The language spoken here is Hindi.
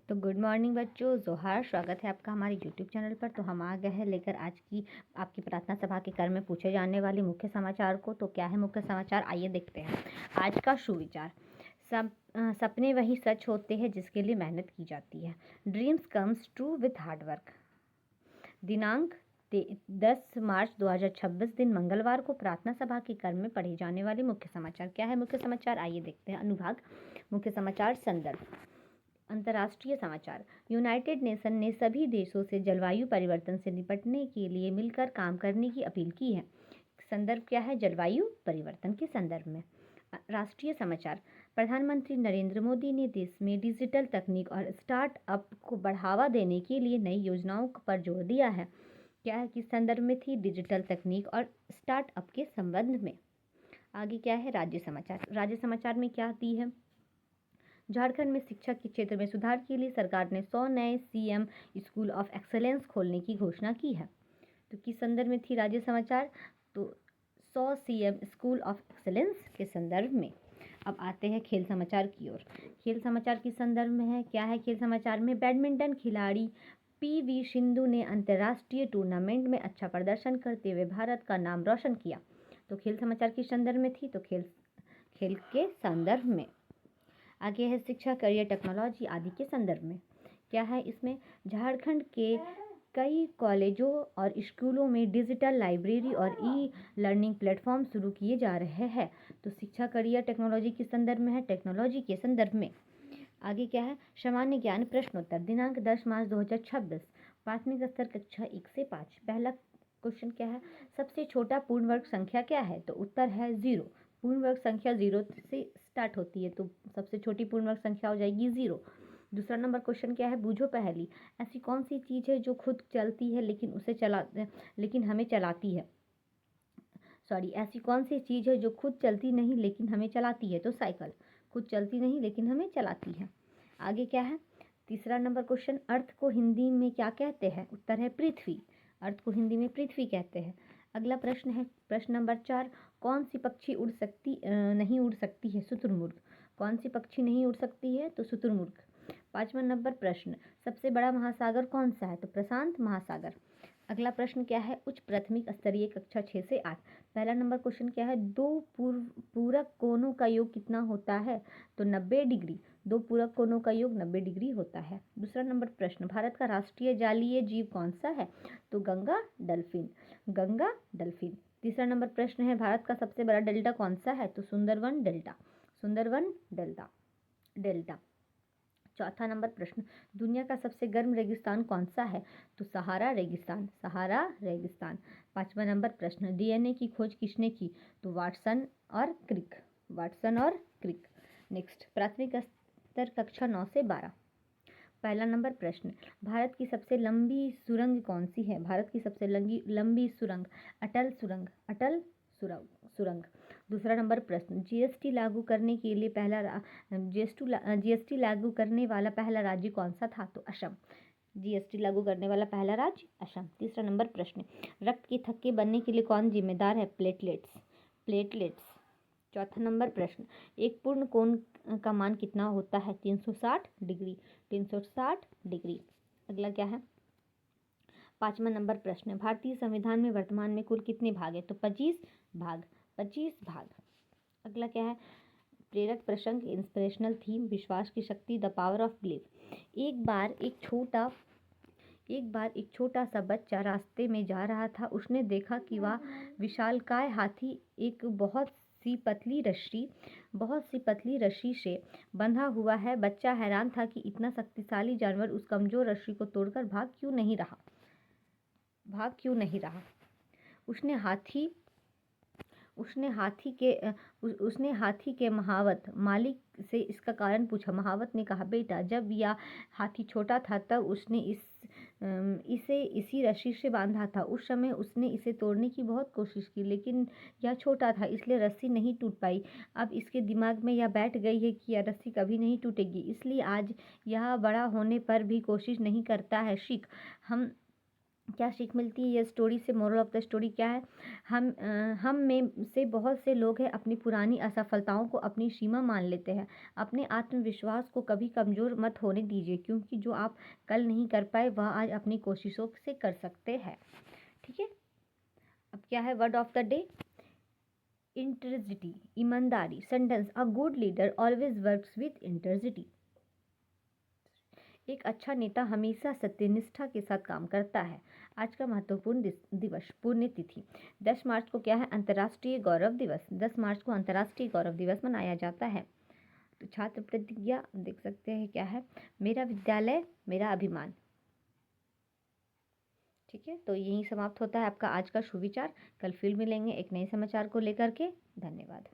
तो गुड मॉर्निंग बच्चों, जोहार। स्वागत है आपका हमारे यूट्यूब चैनल पर। तो हम आ गए हैं लेकर आज की आपकी प्रार्थना सभा के क्रम में पूछे जाने वाले मुख्य समाचार को। तो क्या है मुख्य समाचार, आइए देखते हैं। आज का सुविचार, सपने वही सच होते हैं जिसके लिए मेहनत की जाती है। Dreams comes true with hard work. दिनांक 10 मार्च 2026 दिन मंगलवार को प्रार्थना सभा के क्रम में पढ़े जाने वाले मुख्य समाचार। क्या है मुख्य समाचार, आइए देखते हैं। अनुभाग मुख्य समाचार संदर्भ। अंतर्राष्ट्रीय समाचार, यूनाइटेड नेशन ने सभी देशों से जलवायु परिवर्तन से निपटने के लिए मिलकर काम करने की अपील की है। संदर्भ क्या है, जलवायु परिवर्तन के संदर्भ में। राष्ट्रीय समाचार, प्रधानमंत्री नरेंद्र मोदी ने देश में डिजिटल तकनीक और स्टार्टअप को बढ़ावा देने के लिए नई योजनाओं पर जोर दिया है। क्या है, किस संदर्भ में थी, डिजिटल तकनीक और स्टार्टअप के संबंध में। आगे क्या है, राज्य समाचार। राज्य समाचार में क्या दी है, झारखंड में शिक्षा के क्षेत्र में सुधार के लिए सरकार ने 100 नए सीएम स्कूल ऑफ एक्सेलेंस खोलने की घोषणा की है। तो किस संदर्भ में थी राज्य समाचार, तो 100 सीएम स्कूल ऑफ एक्सेलेंस के संदर्भ में। अब आते हैं खेल समाचार की ओर। खेल समाचार किस संदर्भ में है, क्या है खेल समाचार में, बैडमिंटन खिलाड़ी पीवी सिंधु ने अंतर्राष्ट्रीय टूर्नामेंट में अच्छा प्रदर्शन करते हुए भारत का नाम रोशन किया। तो खेल समाचार किस संदर्भ में थी, तो खेल के संदर्भ में। आगे है शिक्षा, करियर, टेक्नोलॉजी आदि के संदर्भ में। क्या है इसमें, झारखंड के कई कॉलेजों और स्कूलों में डिजिटल लाइब्रेरी और ई लर्निंग प्लेटफॉर्म शुरू किए जा रहे हैं। तो शिक्षा, करियर, टेक्नोलॉजी के संदर्भ में है, टेक्नोलॉजी के संदर्भ में। आगे क्या है, सामान्य ज्ञान प्रश्नोत्तर दिनांक 10 मार्च 2026 प्राथमिक स्तर कक्षा 1 से 5। पहला क्वेश्चन क्या है, सबसे छोटा पूर्ण वर्ग संख्या क्या है, तो उत्तर है 0। पूर्ण वर्ग संख्या 0 से स्टार्ट होती है, तो सबसे छोटी पूर्ण वर्ग संख्या हो जाएगी 0। दूसरा नंबर क्वेश्चन क्या है, बूझो पहेली, ऐसी कौन सी चीज़ है जो खुद चलती है लेकिन हमें चलाती है। ऐसी कौन सी चीज़ है जो खुद चलती नहीं लेकिन हमें चलाती है, तो साइकिल। खुद चलती नहीं लेकिन हमें चलाती है। आगे क्या है, तीसरा नंबर क्वेश्चन, अर्थ को हिंदी में क्या कहते हैं, उत्तर है पृथ्वी। अर्थ को हिंदी में पृथ्वी कहते हैं। अगला प्रश्न है प्रश्न नंबर 4, कौन सी पक्षी नहीं उड़ सकती है, शुतुरमुर्ग। कौन सी पक्षी नहीं उड़ सकती है, तो शुतुरमुर्ग। 5वां नंबर प्रश्न, सबसे बड़ा महासागर कौन सा है, तो प्रशांत महासागर। अगला प्रश्न क्या है, उच्च प्राथमिक स्तरीय कक्षा 6 से 8। पहला नंबर क्वेश्चन क्या है, दो पूरक कोणों का योग कितना होता है, तो 90 डिग्री। दो पूरक कोणों का योग 90 डिग्री होता है। दूसरा नंबर प्रश्न, भारत का राष्ट्रीय जलीय जीव कौन सा है, तो गंगा डल्फिन। गंगा डल्फिन। तीसरा नंबर प्रश्न है, भारत का सबसे बड़ा डेल्टा कौन सा है, तो सुंदरवन डेल्टा। सुंदरवन डेल्टा। चौथा नंबर प्रश्न, दुनिया का सबसे गर्म रेगिस्तान कौन सा है, तो सहारा रेगिस्तान। सहारा रेगिस्तान। 5वां नंबर प्रश्न, डीएनए की खोज किसने की, तो वाटसन और क्रिक। वाटसन और क्रिक। नेक्स्ट, प्राथमिक स्तर कक्षा 9 से 12। पहला नंबर प्रश्न, भारत की सबसे लंबी सुरंग कौन सी है। भारत की सबसे लंबी सुरंग अटल सुरंग। अटल सुरंग। दूसरा नंबर प्रश्न, जीएसटी लागू करने के लिए जीएसटी लागू करने वाला पहला राज्य कौन सा था, तो असम। जीएसटी लागू करने वाला पहला राज्य असम। तीसरा नंबर प्रश्न, रक्त के थक्के बनने के लिए कौन जिम्मेदार है, प्लेटलेट्स। चौथा नंबर प्रश्न, एक पूर्ण कोण का मान कितना होता है, 360 डिग्री। 360 डिग्री। अगला क्या है, 5वां नंबर प्रश्न, भारतीय संविधान में वर्तमान में कुल कितने भाग है, तो 25 भाग। 25 भाग। अगला क्या है, प्रेरक प्रसंग, इंस्पिरेशनल थीम, विश्वास की शक्ति, द पावर ऑफ बिलीफ। एक बार एक छोटा सा बच्चा रास्ते में जा रहा था। उसने देखा कि वह विशालकाय हाथी एक बहुत सी पतली रस्सी से बंधा हुआ है। बच्चा हैरान था कि इतना शक्तिशाली जानवर उस कमजोर रस्सी को तोड़कर भाग क्यों नहीं रहा। उसने हाथी के महावत मालिक से इसका कारण पूछा। महावत ने कहा, बेटा, जब यह हाथी छोटा था तब उसने इसे इसी रस्सी से बांधा था। उस समय उसने इसे तोड़ने की बहुत कोशिश की, लेकिन यह छोटा था इसलिए रस्सी नहीं टूट पाई। अब इसके दिमाग में यह बैठ गई है कि यह रस्सी कभी नहीं टूटेगी, इसलिए आज यह बड़ा होने पर भी कोशिश नहीं करता है। सीख, क्या सीख मिलती है ये स्टोरी से? मोरल ऑफ द स्टोरी क्या है? हम में से बहुत से लोग हैं अपनी पुरानी असफलताओं को अपनी सीमा मान लेते हैं। अपने आत्मविश्वास को कभी कमज़ोर मत होने दीजिए, क्योंकि जो आप कल नहीं कर पाए वह आज अपनी कोशिशों से कर सकते हैं। ठीक है। अब क्या है word of the day? Integrity, ईमानदारी। Sentence: a good leader always works with integrity. एक अच्छा नेता हमेशा सत्यनिष्ठा के साथ काम करता है। आज का महत्वपूर्ण दिवस, पुण्यतिथि। 10 मार्च को क्या है? अंतर्राष्ट्रीय गौरव दिवस। 10 मार्च को अंतर्राष्ट्रीय गौरव दिवस मनाया जाता है। तो छात्र प्रतिज्ञा देख सकते हैं क्या है? मेरा विद्यालय मेरा अभिमान। ठीक है, तो यही समाप्त होता है आपका आज का सुविचार। कल फिर मिलेंगे एक नए समाचार को लेकर के। धन्यवाद।